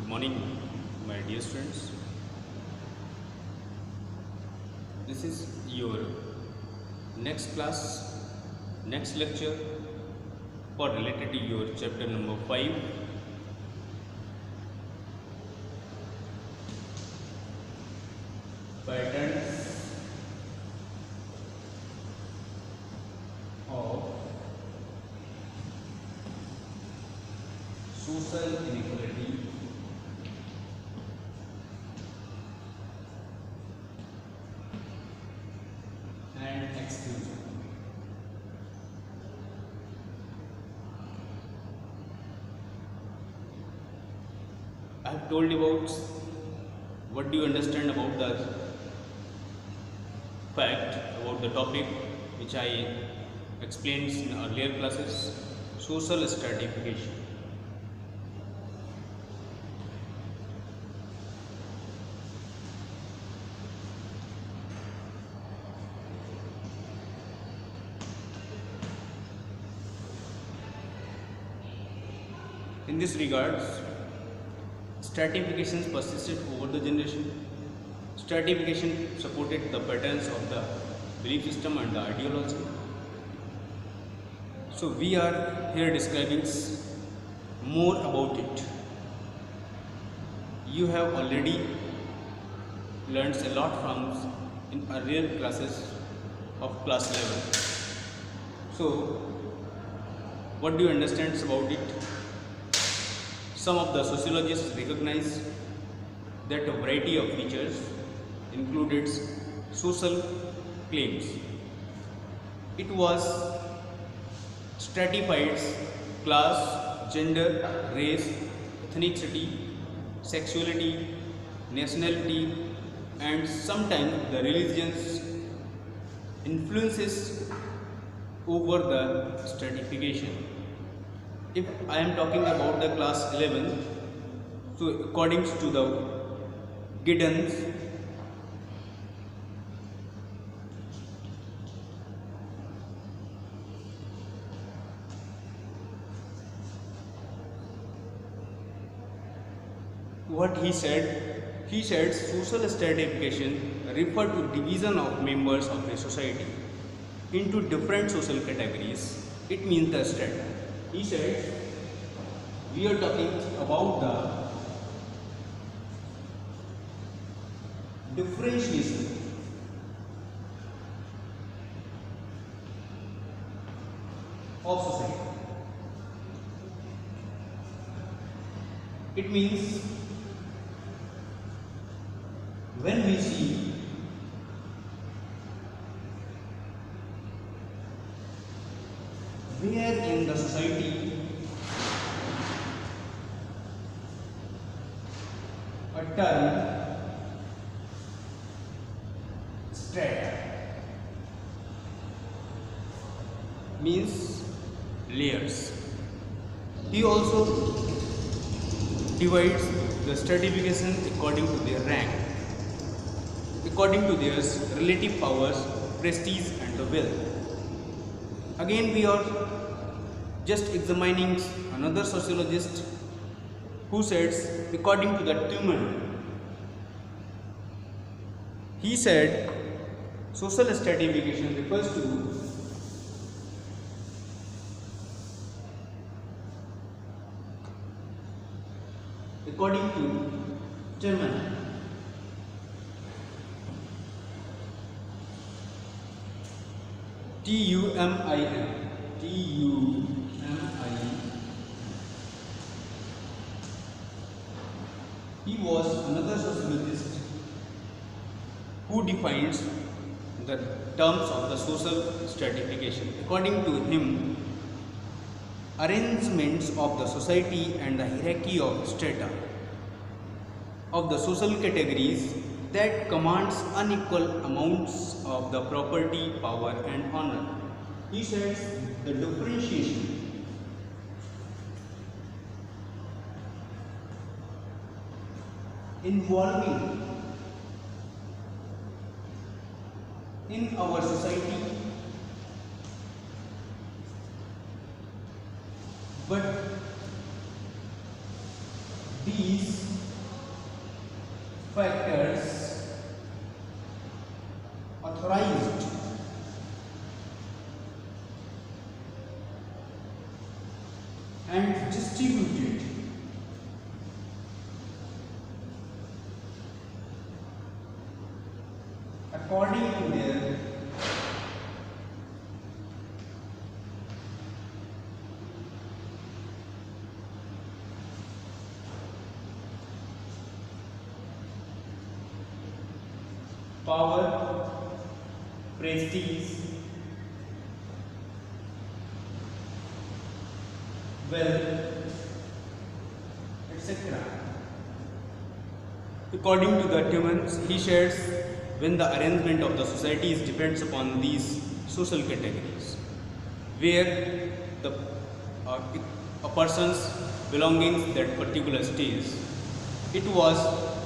Good morning, my dear students. This is your next class, next lecture for related to your chapter number 5. Patterns of social inequality and exclusion. I have told you about what do you understand about the fact about the topic which I explained in earlier classes, social stratification. In this regards, stratifications persisted over the generation. Stratification supported the patterns of the belief system and the ideology. So we are here describing more about it. You have already learned a lot from in earlier classes of class 11. So what do you understand about it? Some of the sociologists recognize that a variety of features included social claims. It was stratified class, gender, race, ethnicity, sexuality, nationality, and sometimes the religion's influences over the stratification. If I am talking about the class 11, so according to the guidance, what he said social stratification refer to division of members of a society into different social categories. It means the strata. He said we are talking about the differentiation of society. It means when we see where in the society a term strata means layers. He also divides the stratification according to their rank, according to their relative powers, prestige and the wealth. Again, we are just examining another sociologist who says according to the Tuman, he said social stratification refers to according to Tuman, Tumin. He was another sociologist who defines the terms of the social stratification. According to him, arrangements of the society and the hierarchy of strata of the social categories that commands unequal amounts of the property, power and honor. He says the differentiation involving in our society, but these factors authorized and distributed according to their power, prestige, wealth, etc. According to the Timmons, he shares when the arrangement of the societies depends upon these social categories, where the a person's belongings that particular stage, it was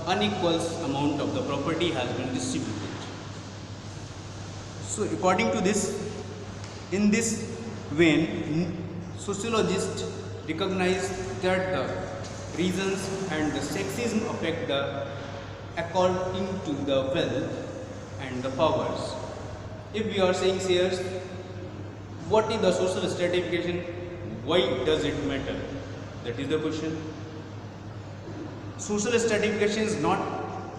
unequal amount of the property has been distributed. So according to this, in this vein, sociologists recognize that the reasons and the sexism affect the according to the wealth and the powers. If we are saying here, what is the social stratification? Why does it matter? That is the question. Social stratification is not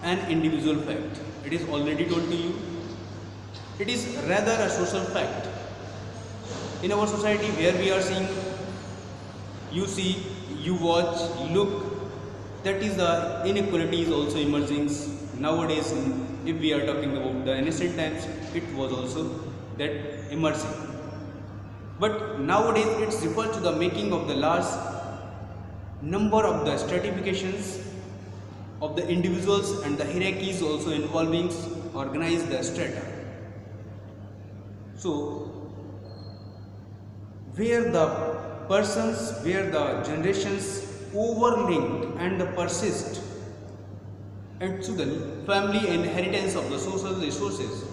an individual fact. It is already told to you. It is rather a social fact. In our society where we are seeing, you see, you watch, look, that is the inequality is also emerging nowadays. If we are talking about the ancient times, it was also that emerging. But nowadays it's referred to the making of the large number of the stratifications of the individuals and the hierarchies also involving organize the strata. So where the persons, where the generations overlinked and persist, and to the family inheritance of the social resources,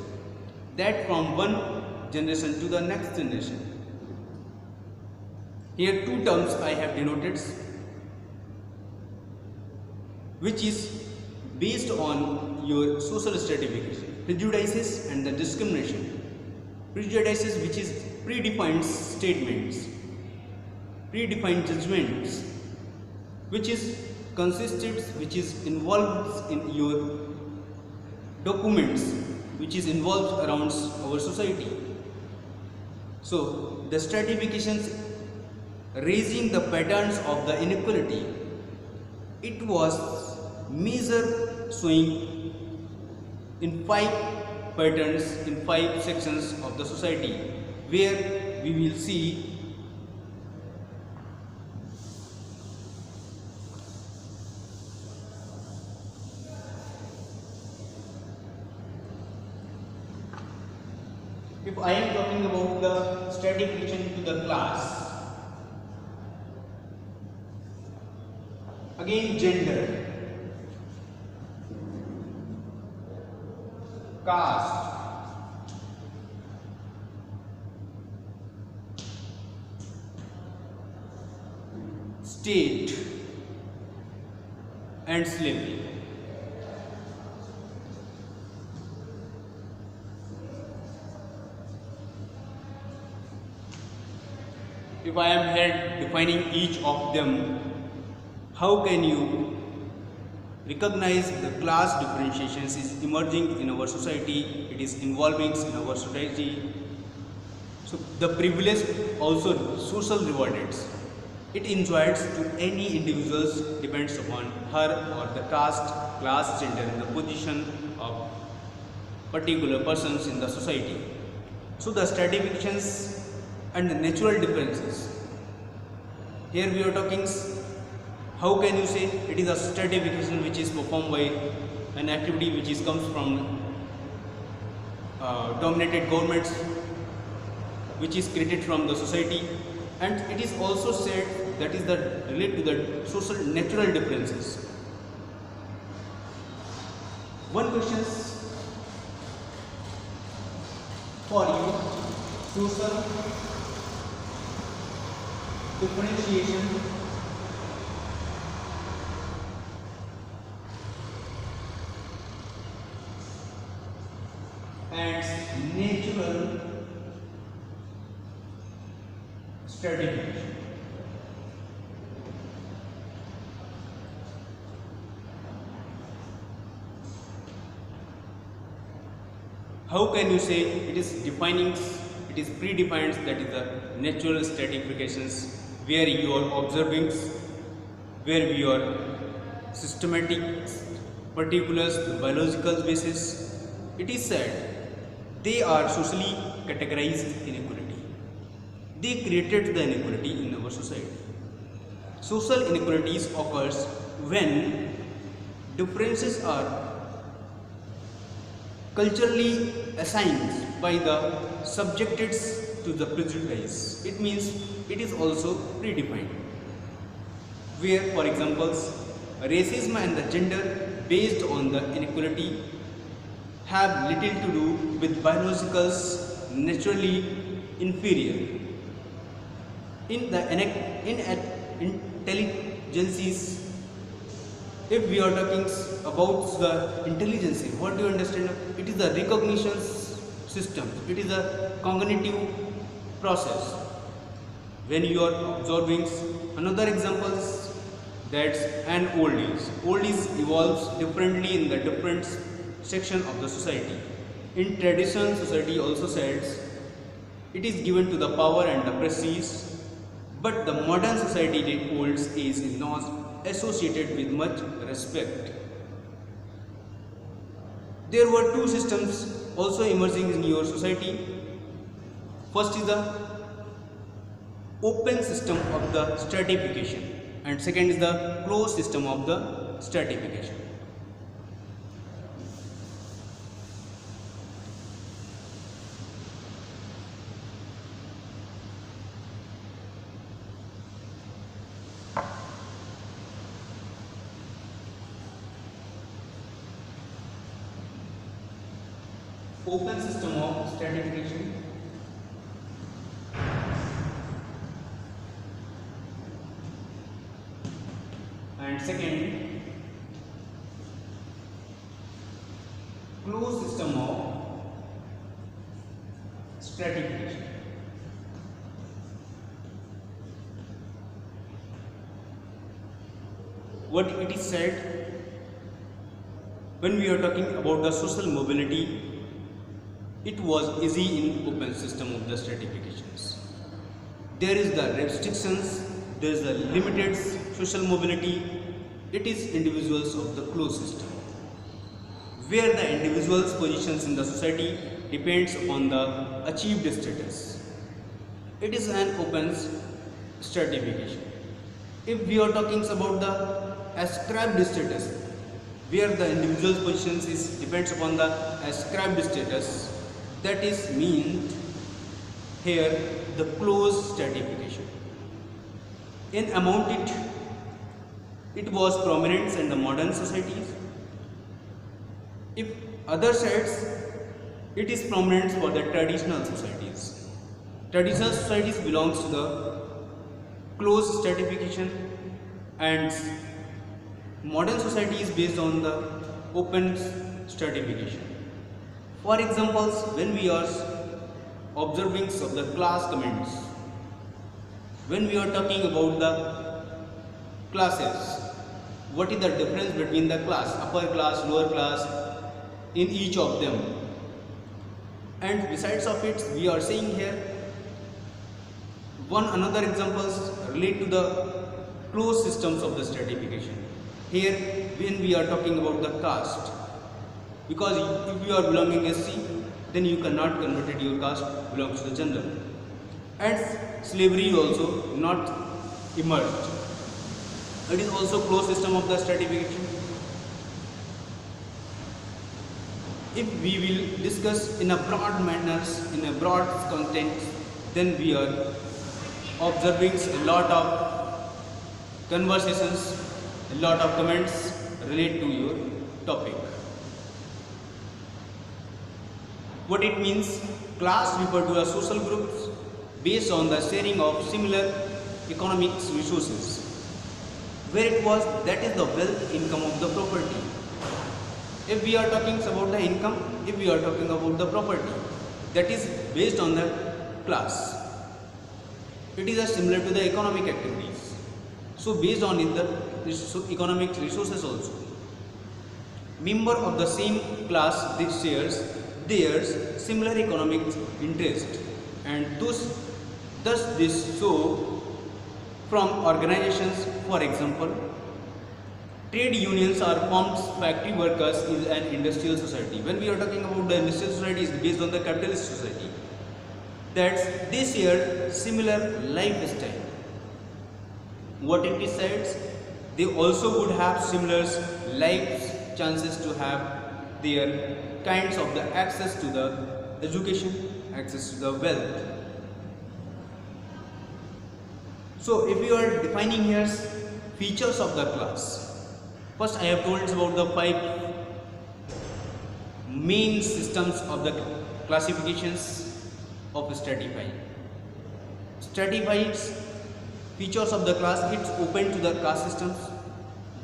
that from one generation to the next generation. Here two terms I have denoted, which is based on your social stratification, prejudices and the discrimination. Prejudices, which is predefined statements, predefined judgments, which is consisted, which is involved in your documents, which is involved around our society. So the stratifications raising the patterns of the inequality, it was measure showing in 5 patterns, in 5 sections of the society, where we will see if I am talking about the stratification to the class, again gender, caste, state and slavery. If I am here defining each of them, how can you recognize the class differentiations is emerging in our society, it is involving in our society. So the privilege also social rewarded, it enjoys to any individuals depends upon her or the caste, class, gender and the position of particular persons in the society. So the stratifications and the natural differences, here we are talking, how can you say it is a stratification which is performed by an activity which is comes from dominated governments, which is created from the society, and it is also said that is the related to the social natural differences. One question for you, social differentiation . and natural stratification. How can you say it is defining, it is predefined, that is the natural stratifications where you are observing, where we are systematic particulars, the biological basis. It is said they are socially categorized inequality. They created the inequality in our society. Social inequalities occurs when differences are culturally assigned by the subjected to the prejudice. It means it is also predefined. Where, for example, racism and the gender based on the inequality have little to do with biologicals naturally inferior. In the intelligences, if we are talking about the intelligence, what do you understand? It is a recognition system. It is a cognitive process. When you are observing, another example is that's an old age. Old age evolves differently in the different section of the society. In traditional society also says it is given to the power and the prestige, but the modern society that old age is not associated with much respect. There were two systems also emerging in your society. First is the open system of the stratification, and second is the closed system of the stratification. Open system of stratification and second closed system of stratification. What it is said, when we are talking about the social mobility, it was easy in open system of the stratifications. There is the restrictions, there is the limited social mobility. It is individuals of the closed system, where the individual's positions in the society depends upon the achieved status. It is an open stratification. If we are talking about the ascribed status, where the individual's positions is depends upon the ascribed status, that is mean here the closed stratification. In amount it was prominent in the modern societies. If other sides, it is prominent for the traditional societies. Traditional societies belongs to the closed stratification, and modern society is based on the open stratification. For example, when we are observing of the class comments, when we are talking about the classes, what is the difference between the class, upper class, lower class, in each of them? And besides of it, we are seeing here one another examples relate to the closed systems of the stratification. Here, when we are talking about the caste, because if you are belonging SC, then you cannot convert it your caste belongs to the general. And slavery also not emerged. It is also closed system of the stratification. If we will discuss in a broad manners, in a broad content, then we are observing a lot of conversations, a lot of comments relate to your topic. What it means, class refer to a social groups based on the sharing of similar economic resources, where it was that is the wealth income of the property. If we are talking about the income, if we are talking about the property, that is based on the class. It is similar to the economic activities. So based on it, the economic resources also. Member of the same class this shares their similar economic interest, and thus this so from organizations. For example, trade unions are formed. Factory workers is an industrial society. When we are talking about the industrial society, is based on the capitalist society. That's they share similar lifestyle. What it decides, they also would have similar life chances to have their kinds of the access to the education, access to the wealth. So if you are defining here features of the class, first I have told about the 5 main systems of the classifications of stratifying. Stratified features of the class, it's open to the caste systems,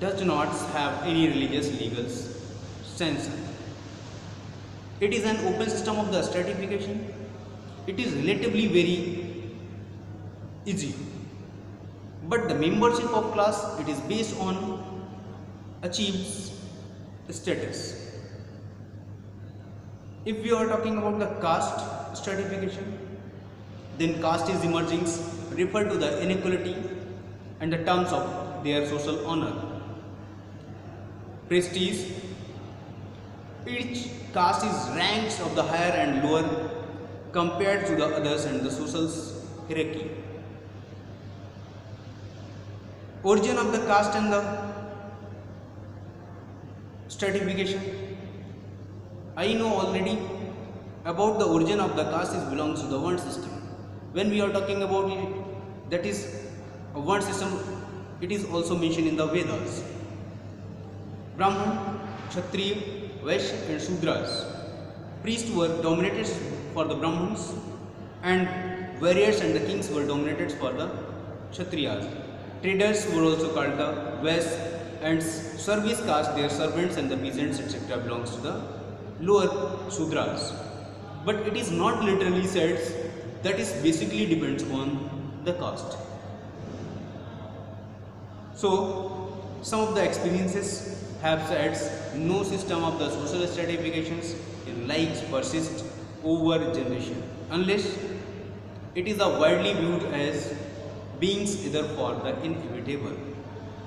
does not have any religious legal sense. It is an open system of the stratification. It is relatively very easy, but the membership of class, it is based on achieved status. If we are talking about the caste stratification, then caste is emerging refer to the inequality and the terms of their social honor. Prestige, each caste is ranked of the higher and lower compared to the others and the social hierarchy. Origin of the caste and the stratification. I know already about the origin of the caste is belongs to the Vern system. When we are talking about it, that is a Vern system, it is also mentioned in the Vedas. Brahman, Kshatriya, Vaishya and Shudras. Priests were dominated for the Brahmins, and warriors and the kings were dominated for the Kshatriyas. Traders were also called the Vaishya, and service caste, their servants and the peasants etc. belongs to the lower Shudras. But it is not literally said, that is basically depends on the caste. So some of the experiences have said no system of the social stratifications in likes persist over generation unless it is widely viewed as beings either for the inevitable.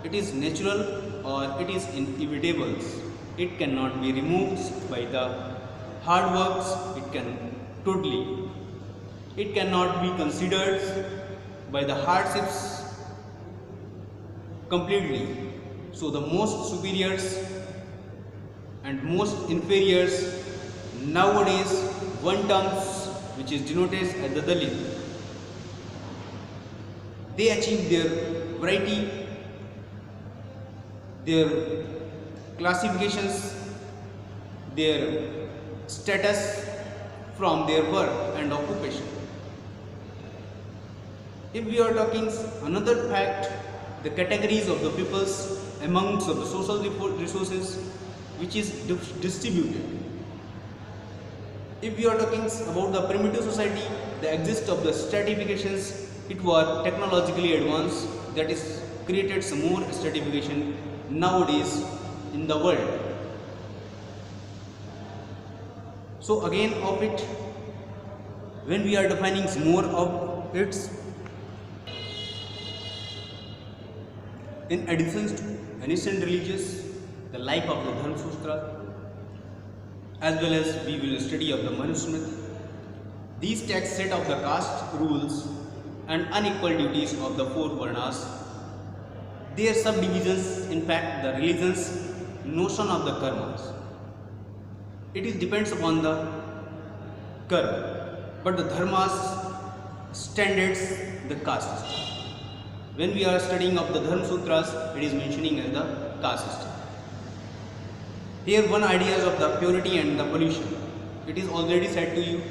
It is natural or it is inevitable. It cannot be removed by the hard works. It cannot be considered by the hardships completely. So the most superiors and most inferiors nowadays one terms which is denoted as the Dalit. They achieve their variety, their classifications, their status from their work and occupation. If we are talking another fact, the categories of the peoples amongst of the social resources which is distributed. If we are talking about the primitive society, the exist of the stratifications, it was technologically advanced, that is created some more stratification nowadays in the world. So again of it, when we are defining more of its, in addition to ancient religious, the life of the Dharma Sutra, as well as we will study of the Manusmriti. These texts set of the caste rules and unequal duties of the 4 Varnas. Their subdivisions, in fact, the religion's notion of the karmas. It is depends upon the karma, but the dharmas standards the caste system. When we are studying of the Dharma Sutras, it is mentioning as the caste system. Here one idea of the purity and the pollution. It is already said to you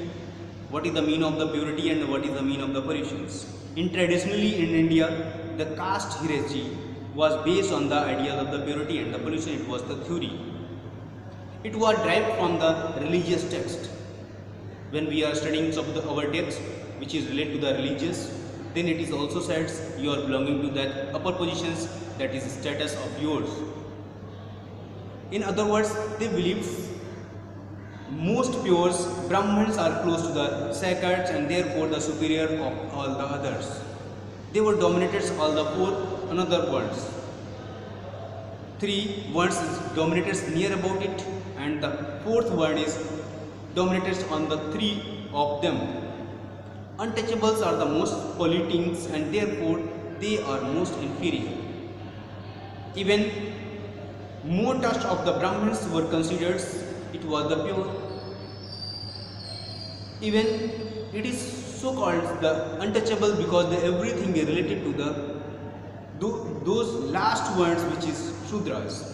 what is the meaning of the purity and what is the meaning of the pollutions. Traditionally in India, the caste hierarchy was based on the ideas of the purity and the pollution. It was the theory. It was derived from the religious text. When we are studying some of our text which is related to the religious, then it is also said you are belonging to that upper positions, that is status of yours. In other words, they believe most pure Brahmins are close to the sacred and therefore the superior of all the others. They were dominated all the four another words. Three words is dominated near about it, and the fourth word is dominated on the three of them. Untouchables are the most polluting and therefore they are most inferior. Even more touch of the Brahmins were considered it was the pure. Even it is so called the untouchable because everything is related to those last words which is Shudras.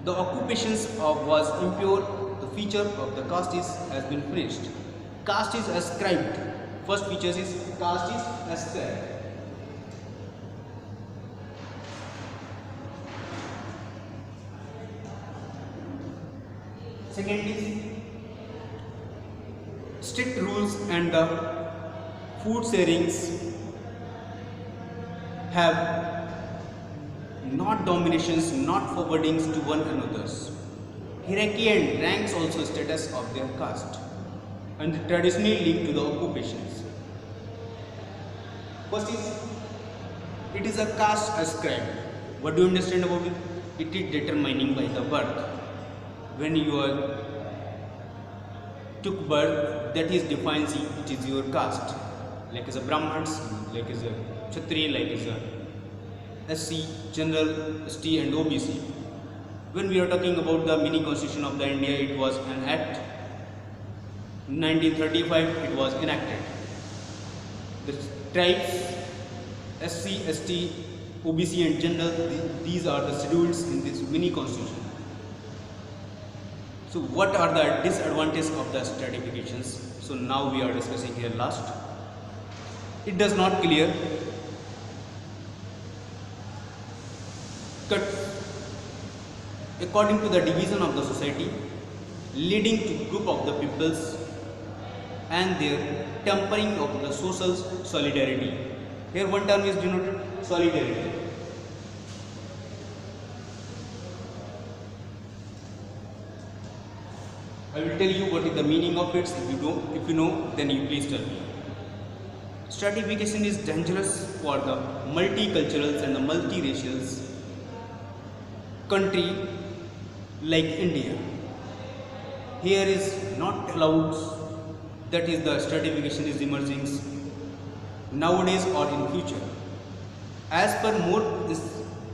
The occupations of was impure. The feature of the caste has been finished. Caste is ascribed. First feature is caste is ascribed. Second is strict rules and the food sharings have not dominations, not forwardings to one another's. Hierarchy and ranks also status of their caste and traditionally linked to the occupations. First is, it is a caste ascribed. What do you understand about it? It is determining by the birth. When you took birth, that is defines it is your caste. Like as a Brahmins, like as a Kshatriya, like as a SC, General, ST and OBC. When we are talking about the mini constitution of the India, it was an act. In 1935, it was enacted. The tribes, SC, ST, OBC and General, these are the schedules in this mini constitution. So what are the disadvantages of the stratifications? So now we are discussing here last. It does not clear cut according to the division of the society, leading to group of the peoples and their tempering of the social solidarity. Here one term is denoted solidarity. I will tell you what is the meaning of it. If you know, then you please tell me. Stratification is dangerous for the multiculturals and the multiracials country like India. Here is not allowed, that is the stratification is emerging nowadays or in future. As per more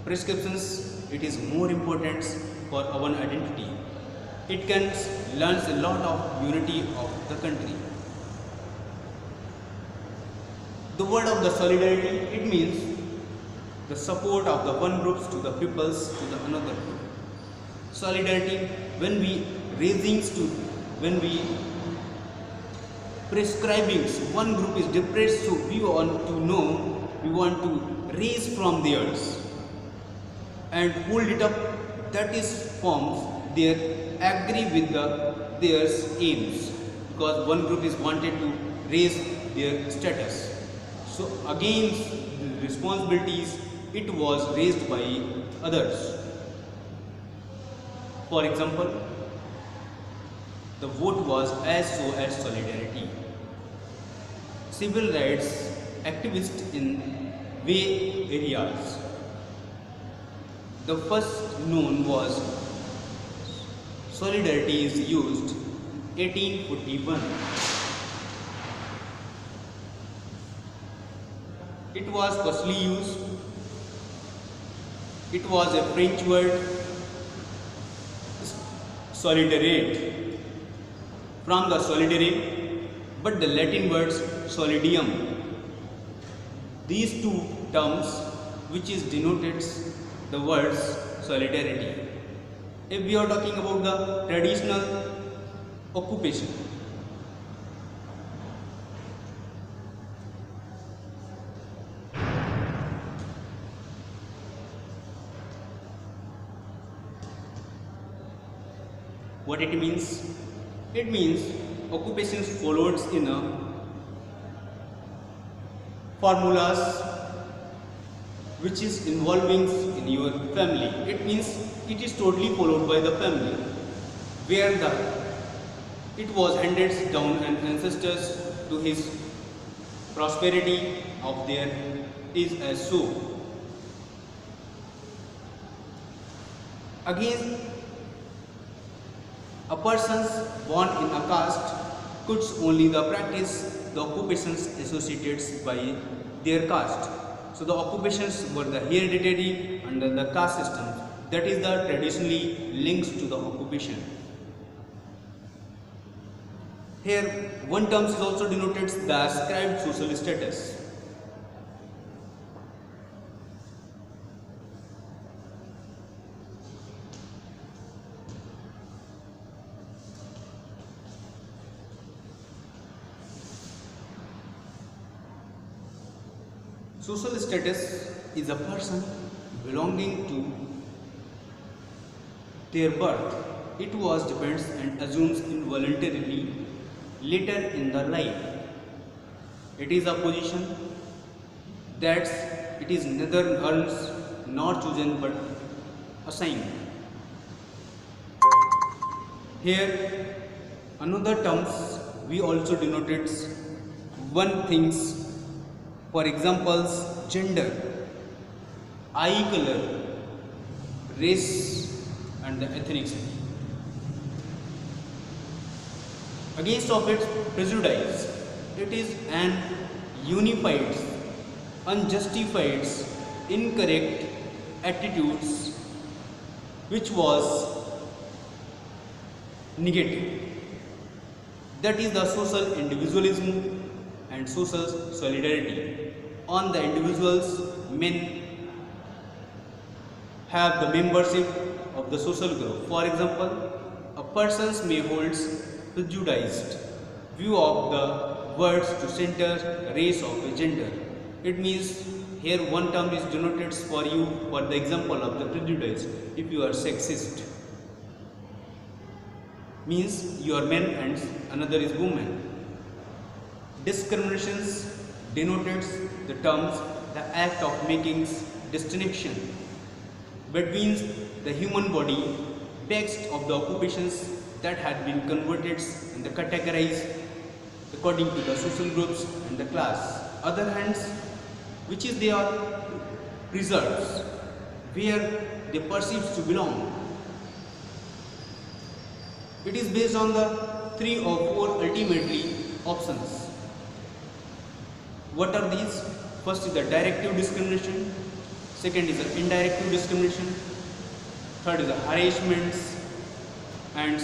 prescriptions, it is more important for our identity. It can learn a lot of unity of the country. The word of the solidarity, it means the support of the one groups to the peoples to the another group. Solidarity, when we prescribing one group is depressed, so we want to raise from theirs and hold it up, that is forms their agree with their aims, because one group is wanted to raise their status. So against the responsibilities, it was raised by others. For example, the vote was as solidarity. Civil rights activists in way areas. The first known was solidarity is used 1841. It was firstly used. It was a French word, solidarite, from the solidary, but the Latin words solidium. These two terms, which is denoted the words solidarity. If we are talking about the traditional occupation, What it means? It means occupations followed in a formulas which is involving in your family. It means it is totally followed by the family, where it was handed down and ancestors to his prosperity of their is as so. Again, a person born in a caste could only practice the occupations associated by their caste. So the occupations were the hereditary under the caste system, that is the traditionally linked to the occupation. Here one term is also denoted the ascribed social status. Social status is a person belonging to their birth. It was depends and assumes involuntarily later in the life. It is a position that it is neither earned nor chosen but assigned. Here another terms we also denoted one things. For examples, gender, eye color, race and the ethnicity. Against of it, prejudice. It is an unified, unjustified, incorrect attitudes which was negative. That is the social individualism and social solidarity. On the individuals, men have the membership of the social group. For example, a person may hold prejudiced view of the words to center race of a gender. It means here one term is denoted for you for the example of the prejudice. If you are sexist, means you are men and another is woman. Discriminations denoted the terms the act of making distinction between the human body based of the occupations that had been converted and the categorized according to the social groups and the class. Other hands, which is they are reserves where they perceive to belong. It is based on the 3 or 4 ultimately options. What are these? First is the directive discrimination, second is the indirective discrimination, third is the harassments, and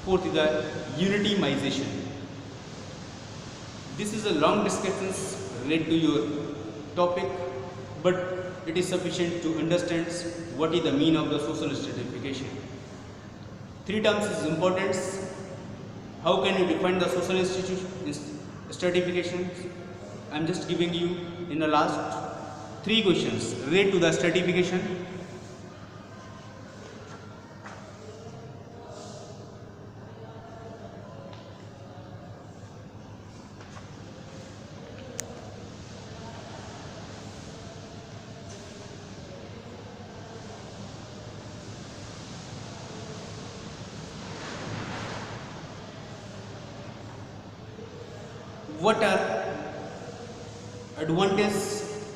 fourth is the unitimization. This is a long discussion related to your topic, but it is sufficient to understand what is the meaning of the social stratification. 3 terms is important. How can you define the social stratification? I am just giving you in the last 3 questions related to the stratification. What are advantages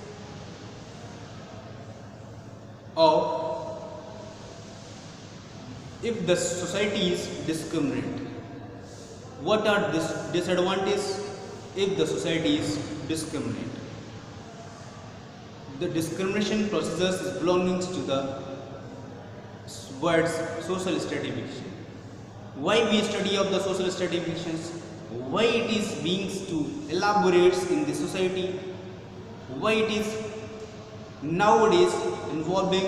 of if the society is discriminate? What are disadvantages if the society is discriminate? The discrimination procedures is belonging to the words social stratification. Why we study of the social stratifications? Why it is being to elaborate in the society? Why it is nowadays involving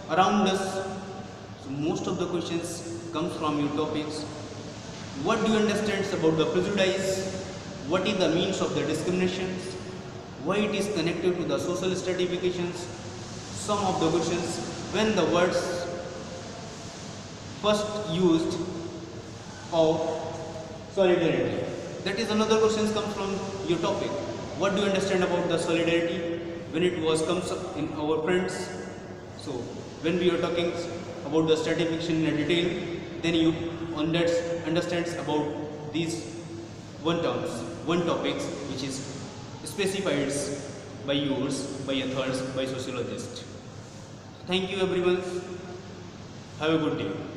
around us? So most of the questions comes from your topics. What do you understand about the prejudice? What is the means of the discriminations? Why it is connected to the social stratifications? Some of the questions when the words first used of solidarity? That is another question comes from your topic. What do you understand about the solidarity when it was comes up in our friends? So when we are talking about the stratification in detail, then you understands about these one topics which is specified by yours, by authors, by sociologists. Thank you everyone. Have a good day.